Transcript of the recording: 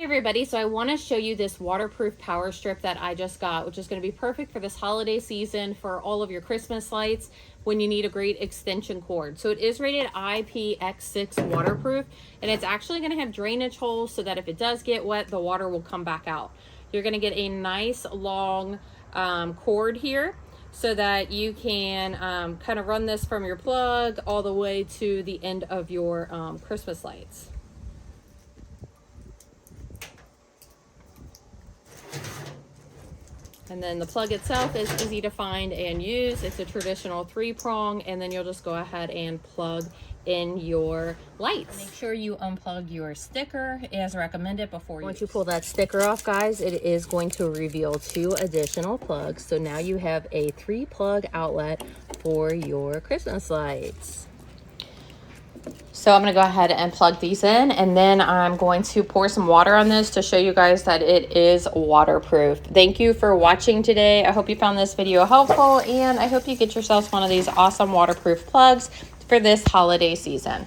Hey everybody, so I want to show you this waterproof power strip that I just got, which is going to be perfect for this holiday season for all of your Christmas lights when you need a great extension cord. So it is rated IPX6 waterproof, and it's actually going to have drainage holes so that if it does get wet, the water will come back out. You're going to get a nice long cord here so that you can kind of run this from your plug all the way to the end of your Christmas lights. And then the plug itself is easy to find and use. It's a traditional 3-prong, and then you'll just go ahead and plug in your lights. Make sure you unplug your sticker as recommended before Once you pull that sticker off, guys, it is going to reveal 2 additional plugs. So now you have a 3-plug outlet for your Christmas lights. So I'm going to go ahead and plug these in, and then I'm going to pour some water on this to show you guys that it is waterproof. Thank you for watching today. I hope you found this video helpful, and I hope you get yourselves one of these awesome waterproof plugs for this holiday season.